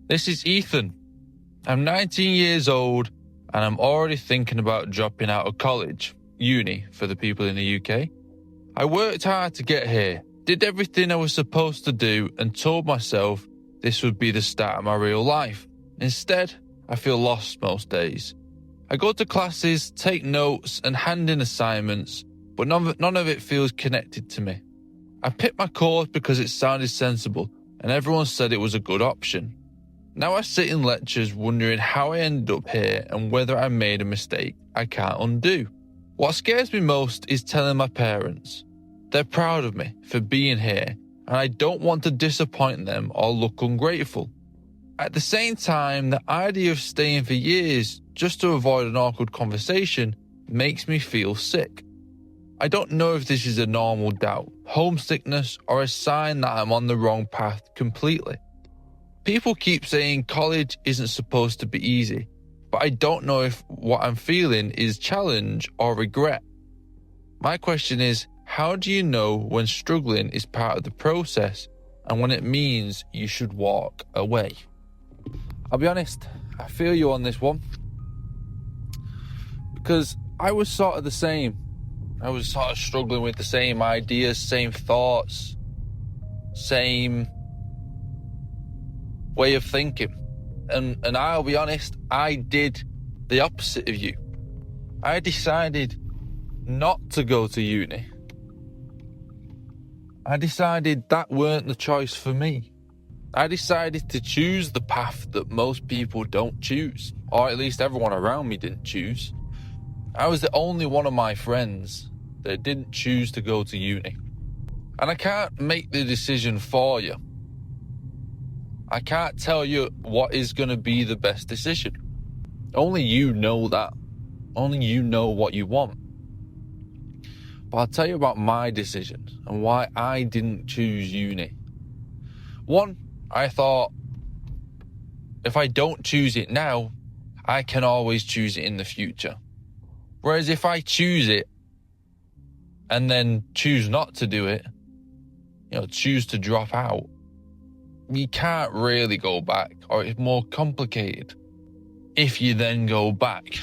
This is Ethan. I'm 19 years old and I'm already thinking about dropping out of college, uni for the people in the UK. I worked hard to get here, did everything I was supposed to do and told myself this would be the start of my real life. Instead, I feel lost most days. I go to classes, take notes and hand in assignments, but none of it feels connected to me. I picked my course because it sounded sensible and everyone said it was a good option. Now I sit in lectures wondering how I ended up here and whether I made a mistake I can't undo. What scares me most is telling my parents. They're proud of me for being here and I don't want to disappoint them or look ungrateful. At the same time, the idea of staying for years just to avoid an awkward conversation makes me feel sick. I don't know if this is a normal doubt, homesickness, or a sign that I'm on the wrong path completely. People keep saying college isn't supposed to be easy, but I don't know if what I'm feeling is challenge or regret. My question is, how do you know when struggling is part of the process and when it means you should walk away? I'll be honest, I feel you on this one. Because I was sort of the same. I was sort of struggling with the same ideas, same thoughts, same way of thinking. And I'll be honest, I did the opposite of you. I decided not to go to uni. I decided that weren't the choice for me. I decided to choose the path that most people don't choose, or at least everyone around me didn't choose. I was the only one of my friends that didn't choose to go to uni. And I can't make the decision for you. I can't tell you what is going to be the best decision. Only you know that. Only you know what you want. But I'll tell you about my decision and why I didn't choose uni. One, I thought, if I don't choose it now, I can always choose it in the future. Whereas if I choose it and then choose not to do it, choose to drop out, you can't really go back, or it's more complicated if you then go back.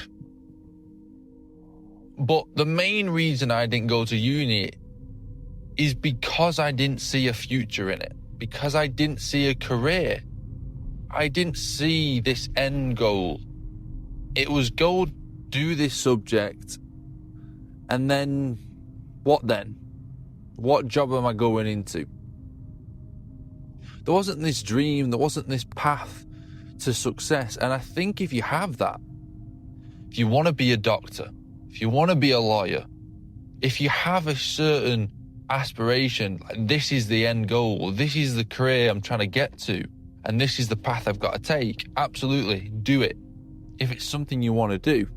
But the main reason I didn't go to uni is because I didn't see a future in it, because I didn't see a career. I didn't see this end goal. It was go do this subject, and then what then? What job am I going into? There wasn't this dream, there wasn't this path to success. And I think if you have that, if you want to be a doctor, if you want to be a lawyer, if you have a certain aspiration, like this is the end goal, this is the career I'm trying to get to, and this is the path I've got to take, absolutely do it. If it's something you want to do.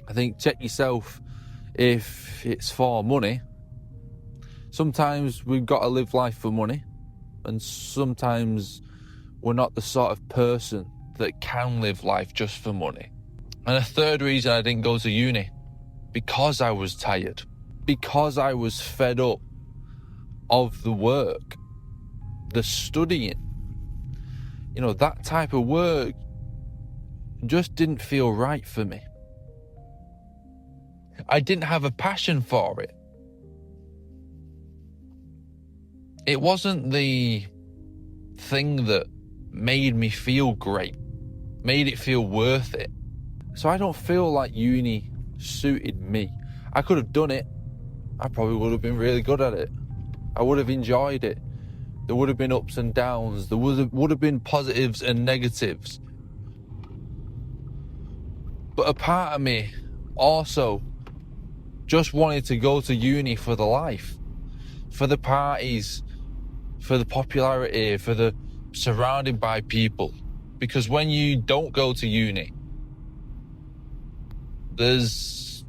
I think check yourself if it's for money. Sometimes we've got to live life for money, and sometimes we're not the sort of person that can live life just for money. And a third reason I didn't go to uni, because I was tired, because I was fed up of the work, the studying. That type of work just didn't feel right for me. I didn't have a passion for it. It wasn't the thing that made me feel great, made it feel worth it. So I don't feel like uni suited me. I could have done it. I probably would have been really good at it. I would have enjoyed it. There would have been ups and downs. There would have been positives and negatives. But a part of me also just wanted to go to uni for the life, for the parties, for the popularity, for the surrounded by people. Because when you don't go to uni, there's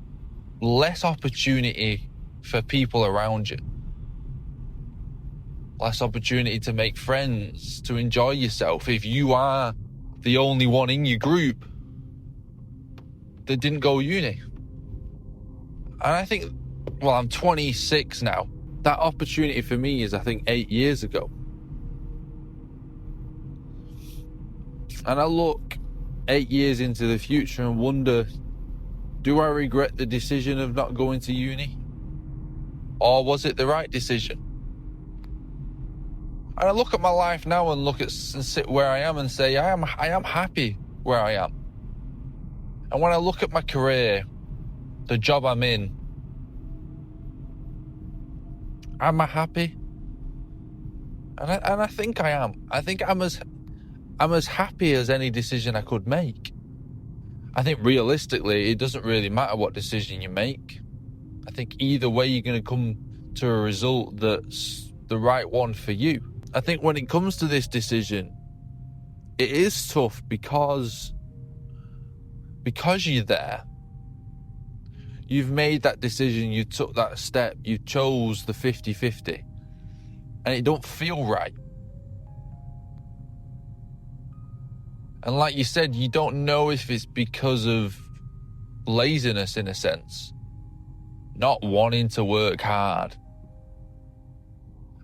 less opportunity for people around you. Less opportunity to make friends, to enjoy yourself. If you are the only one in your group that didn't go uni. And I think, I'm 26 now. That opportunity for me is, I think, 8 years ago. And I look 8 years into the future and wonder, do I regret the decision of not going to uni? Or was it the right decision? And I look at my life now and sit where I am and say, I am happy where I am. And when I look at my career, the job I'm in, am I happy? And I think I am. I think I'm as happy as any decision I could make. I think realistically, it doesn't really matter what decision you make. I think either way, you're going to come to a result that's the right one for you. I think when it comes to this decision, it is tough because you're there. You've made that decision, you took that step, you chose the 50-50, and it don't feel right. And like you said, you don't know if it's because of laziness in a sense, not wanting to work hard.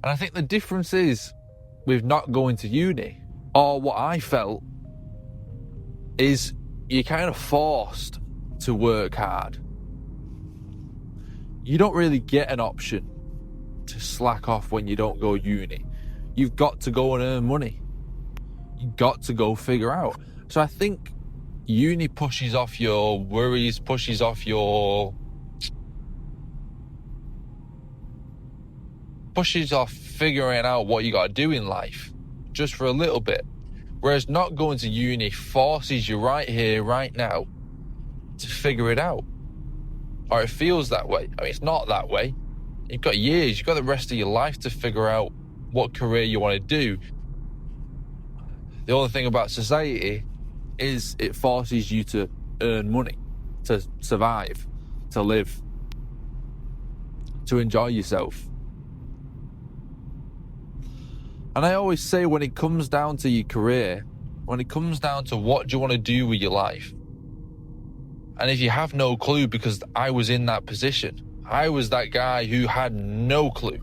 And I think the difference is with not going to uni, or what I felt, is you're kind of forced to work hard. You don't really get an option to slack off when you don't go uni. You've got to go and earn money. You've got to go figure out. So I think uni pushes off your worries, pushes off figuring out what you got to do in life just for a little bit. Whereas not going to uni forces you right here, right now to figure it out. Or it feels that way. I mean, it's not that way. You've got years, you've got the rest of your life to figure out what career you want to do. The only thing about society is it forces you to earn money, to survive, to live, to enjoy yourself. And I always say, when it comes down to your career, when it comes down to what do you want to do with your life, and if you have no clue, because I was in that position, I was that guy who had no clue.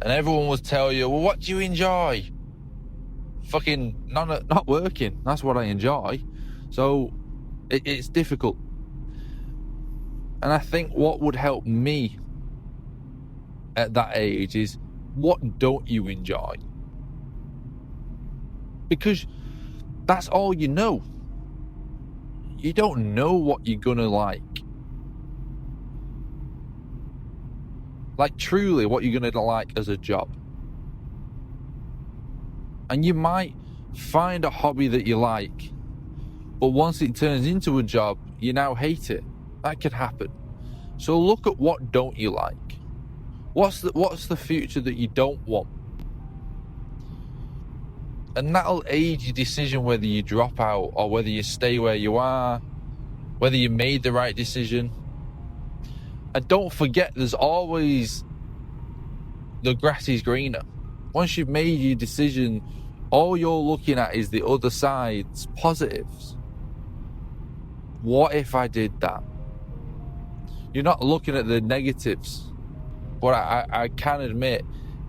And everyone would tell you, well, what do you enjoy? Fucking not working. That's what I enjoy. So it's difficult. And I think what would help me at that age is, what don't you enjoy? Because that's all you know. You don't know what you're gonna like. Like, truly, what you're gonna like as a job. And you might find a hobby that you like, but once it turns into a job, you now hate it. That could happen. So look at what don't you like. What's the future that you don't want? And that'll aid your decision whether you drop out or whether you stay where you are, whether you made the right decision. And don't forget, there's always the grass is greener. Once you've made your decision, all you're looking at is the other side's positives. What if I did that? You're not looking at the negatives. But I can admit,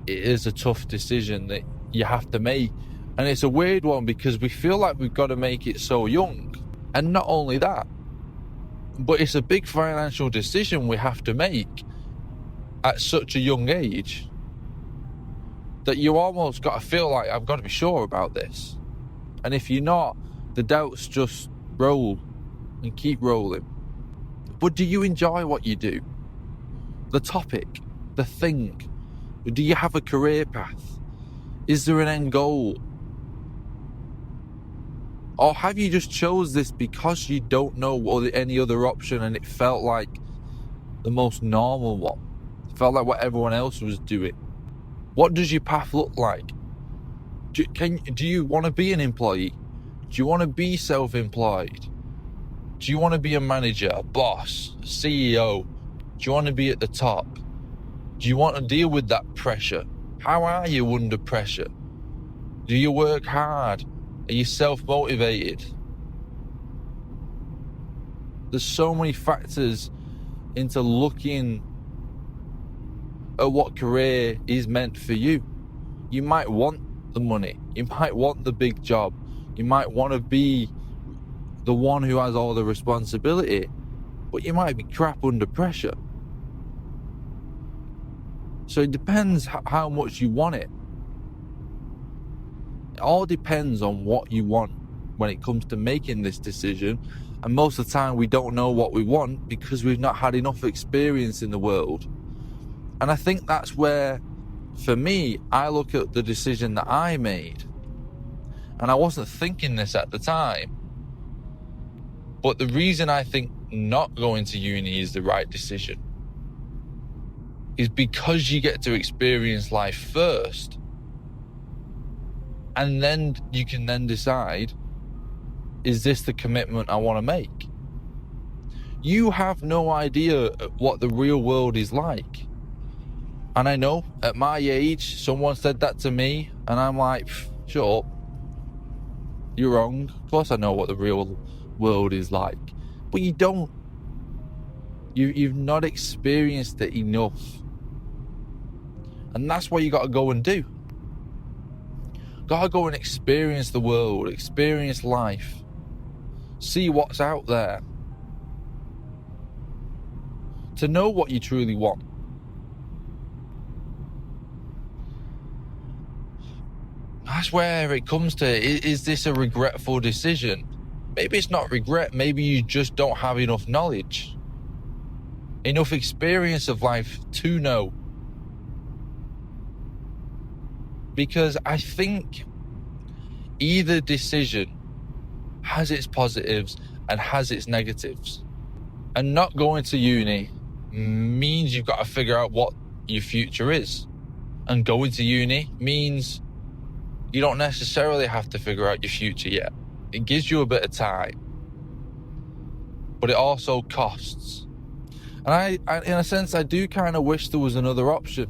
it is a tough decision that you have to make. And it's a weird one because we feel like we've got to make it so young. And not only that, but it's a big financial decision we have to make at such a young age that you almost got to feel like, I've got to be sure about this. And if you're not, the doubts just roll and keep rolling. But do you enjoy what you do? The topic, the thing. Do you have a career path? Is there an end goal? Or have you just chose this because you don't know any other option and it felt like the most normal one? It felt like what everyone else was doing. What does your path look like? Do you want to be an employee? Do you want to be self-employed? Do you want to be a manager, a boss, a CEO? Do you want to be at the top? Do you want to deal with that pressure? How are you under pressure? Do you work hard? Are you self-motivated? There's so many factors into looking at what career is meant for you. You might want the money. You might want the big job. You might want to be the one who has all the responsibility, but you might be crap under pressure. So it depends how much you want it. It all depends on what you want when it comes to making this decision. And most of the time we don't know what we want because we've not had enough experience in the world. And I think that's where, for me, I look at the decision that I made. And I wasn't thinking this at the time. But the reason I think not going to uni is the right decision is because you get to experience life first. And then you can then decide, is this the commitment I want to make? You have no idea what the real world is like. And I know at my age, someone said that to me, and I'm like, shut up. You're wrong. Of course I know what the real world is like. But you don't. You've not experienced it enough. And that's what you got to go and do. Got to go and experience the world, experience life. See what's out there. To know what you truly want. That's where it comes to, is this a regretful decision? Maybe it's not regret, maybe you just don't have enough knowledge. Enough experience of life to know. Because I think either decision has its positives and has its negatives. And not going to uni means you've got to figure out what your future is. And going to uni means you don't necessarily have to figure out your future yet. It gives you a bit of time. But it also costs. And I in a sense, I do kind of wish there was another option.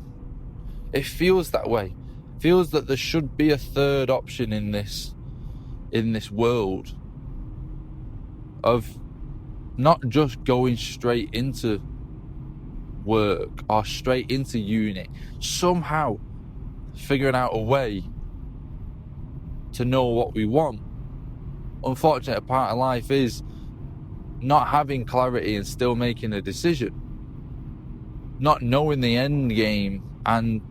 It feels that way. It feels that there should be a third option in this world of not just going straight into work or straight into uni. Somehow figuring out a way to know what we want. Unfortunate part of life is not having clarity and still making a decision. Not knowing the end game and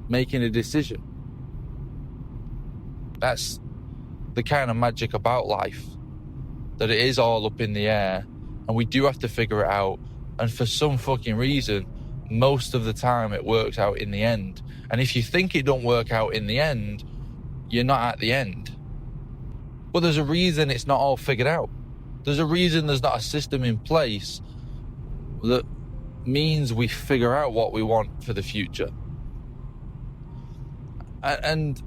making a decision. That's the kind of magic about life. That it is all up in the air and we do have to figure it out. And for some fucking reason, most of the time it works out in the end. And if you think it don't work out in the end, you're not at the end. But there's a reason it's not all figured out. There's a reason there's not a system in place that means we figure out what we want for the future. And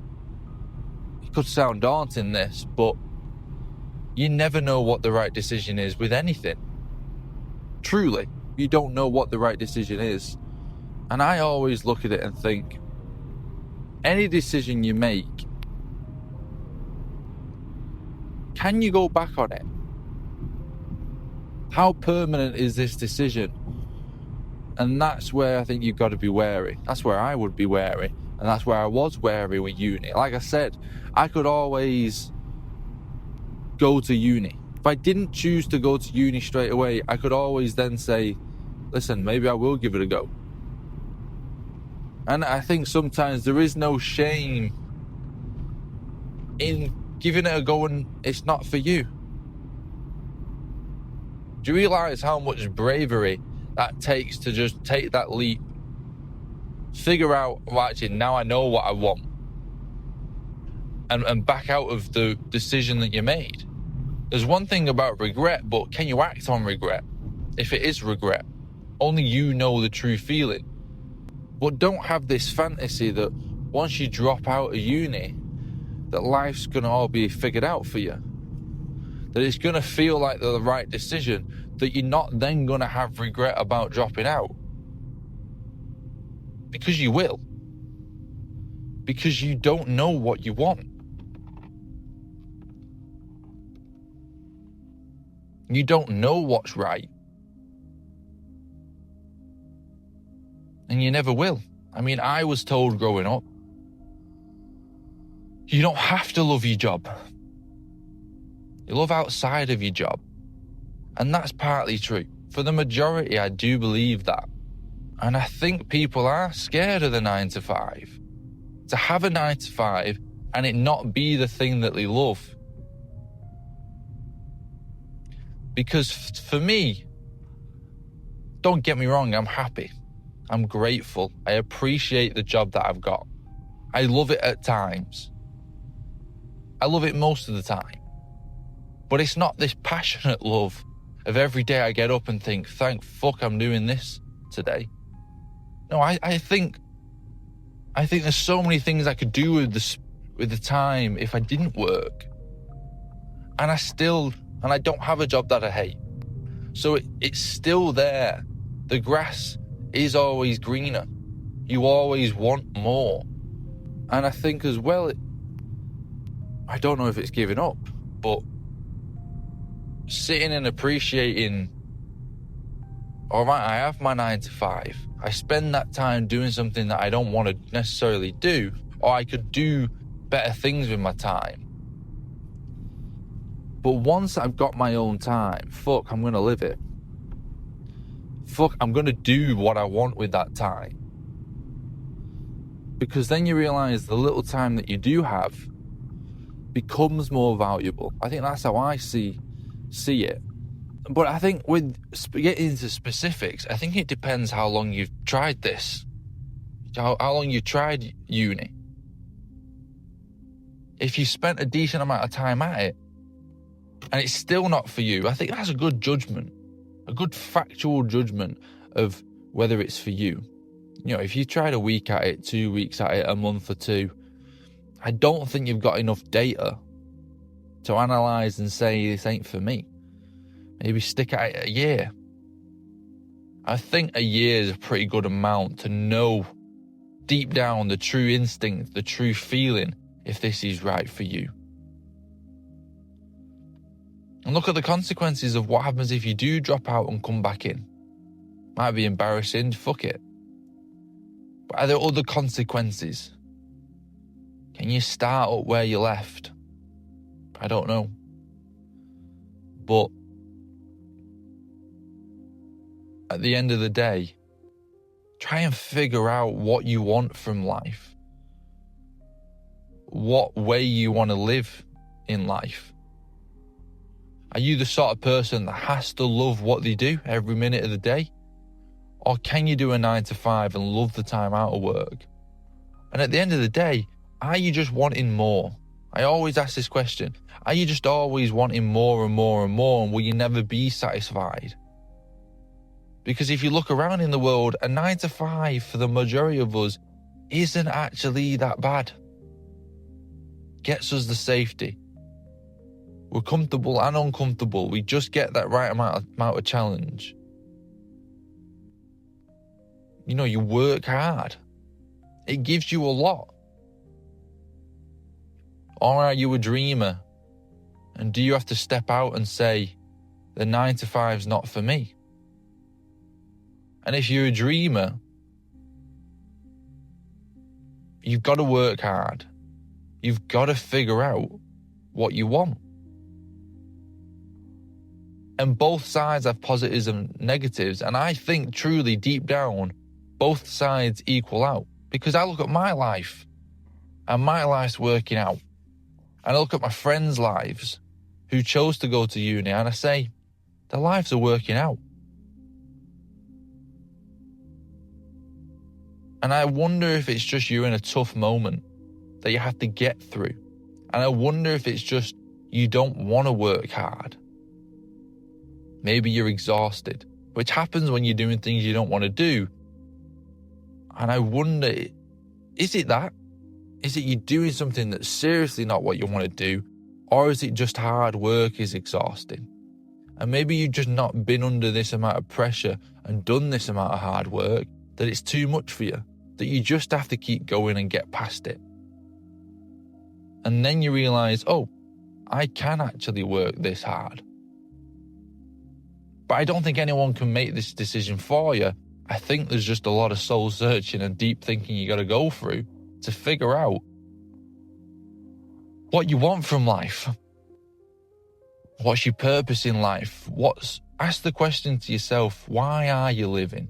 it could sound daunting, this, but you never know what the right decision is with anything. Truly, you don't know what the right decision is. And I always look at it and think, any decision you make, can you go back on it? How permanent is this decision? And that's where I think you've got to be wary. That's where I would be wary. And that's where I was wary with uni. Like I said, I could always go to uni. If I didn't choose to go to uni straight away, I could always then say, listen, maybe I will give it a go. And I think sometimes there is no shame in giving it a go and it's not for you. Do you realise how much bravery that takes to just take that leap? Figure out, well, actually, now I know what I want. And back out of the decision that you made. There's one thing about regret, but can you act on regret? If it is regret, only you know the true feeling. But don't have this fantasy that once you drop out of uni, that life's going to all be figured out for you. That it's going to feel like the right decision, that you're not then going to have regret about dropping out. Because you will. Because you don't know what you want. You don't know what's right. And you never will. I mean, I was told growing up, you don't have to love your job. You love outside of your job. And that's partly true. For the majority, I do believe that. And I think people are scared of the 9 to 5. To have a 9 to 5 and it not be the thing that they love. Because for me, don't get me wrong, I'm happy. I'm grateful. I appreciate the job that I've got. I love it at times. I love it most of the time. But it's not this passionate love of every day I get up and think, thank fuck I'm doing this today. No, I think there's so many things I could do with the time if I didn't work. And I don't have a job that I hate. So it's still there. The grass is always greener. You always want more. And I think as well, I don't know if it's giving up, but sitting and appreciating, all right, I have my 9 to 5. I spend that time doing something that I don't want to necessarily do, or I could do better things with my time. But once I've got my own time, fuck, I'm going to live it. Fuck, I'm going to do what I want with that time. Because then you realise the little time that you do have becomes more valuable. I think that's how I see it. But I think with getting into specifics, I think it depends how long you've tried this. How long you tried uni. If you spent a decent amount of time at it, and it's still not for you, I think that's a good judgment. A good factual judgment of whether it's for you. You know, if you tried a week at it, 2 weeks at it, a month or two, I don't think you've got enough data to analyse and say this ain't for me. Maybe stick at it a year. I think a year is a pretty good amount to know deep down the true instinct, the true feeling, if this is right for you. And look at the consequences of what happens if you do drop out and come back in. Might be embarrassing, fuck it. But are there other consequences? Can you start up where you left? I don't know. But at the end of the day, try and figure out what you want from life. What way you want to live in life. Are you the sort of person that has to love what they do every minute of the day? Or can you do a 9 to 5 and love the time out of work? And at the end of the day, are you just wanting more? I always ask this question. Are you just always wanting more and more and more, and will you never be satisfied? Because if you look around in the world, a 9 to 5 for the majority of us isn't actually that bad. Gets us the safety. We're comfortable and uncomfortable. We just get that right amount of challenge. You know, you work hard. It gives you a lot. Or are you a dreamer? And do you have to step out and say, the 9 to 5's not for me? And if you're a dreamer, you've got to work hard. You've got to figure out what you want. And both sides have positives and negatives. And I think truly deep down, both sides equal out. Because I look at my life and my life's working out. And I look at my friends' lives who chose to go to uni and I say, their lives are working out. And I wonder if it's just you're in a tough moment that you have to get through. And I wonder if it's just you don't want to work hard. Maybe you're exhausted, which happens when you're doing things you don't want to do. And I wonder, is it that? Is it you doing something that's seriously not what you want to do? Or is it just hard work is exhausting? And maybe you've just not been under this amount of pressure and done this amount of hard work that it's too much for you, that you just have to keep going and get past it. And then you realise, oh, I can actually work this hard. But I don't think anyone can make this decision for you. I think there's just a lot of soul searching and deep thinking you got to go through to figure out what you want from life. What's your purpose in life? Ask the question to yourself, why are you living?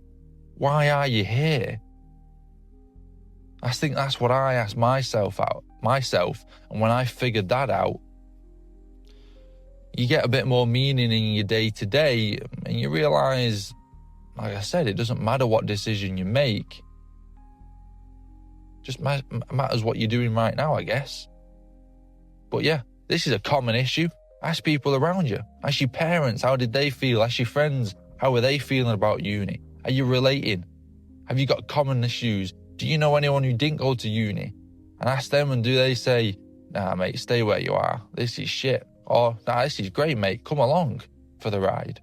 Why are you here? I think that's what I asked myself. And when I figured that out, you get a bit more meaning in your day to day, and you realize, like I said, it doesn't matter what decision you make. Just matters what you're doing right now, I guess. But yeah, this is a common issue. Ask people around you. Ask your parents, how did they feel? Ask your friends, how are they feeling about uni? Are you relating? Have you got common issues? Do you know anyone who didn't go to uni? And ask them, and do they say, nah, mate, stay where you are. This is shit. Or, nah, this is great, mate. Come along for the ride.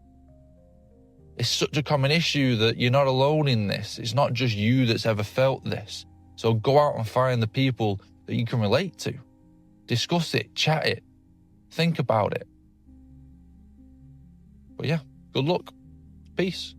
It's such a common issue that you're not alone in this. It's not just you that's ever felt this. So go out and find the people that you can relate to. Discuss it, chat it, think about it. But yeah, good luck. Peace.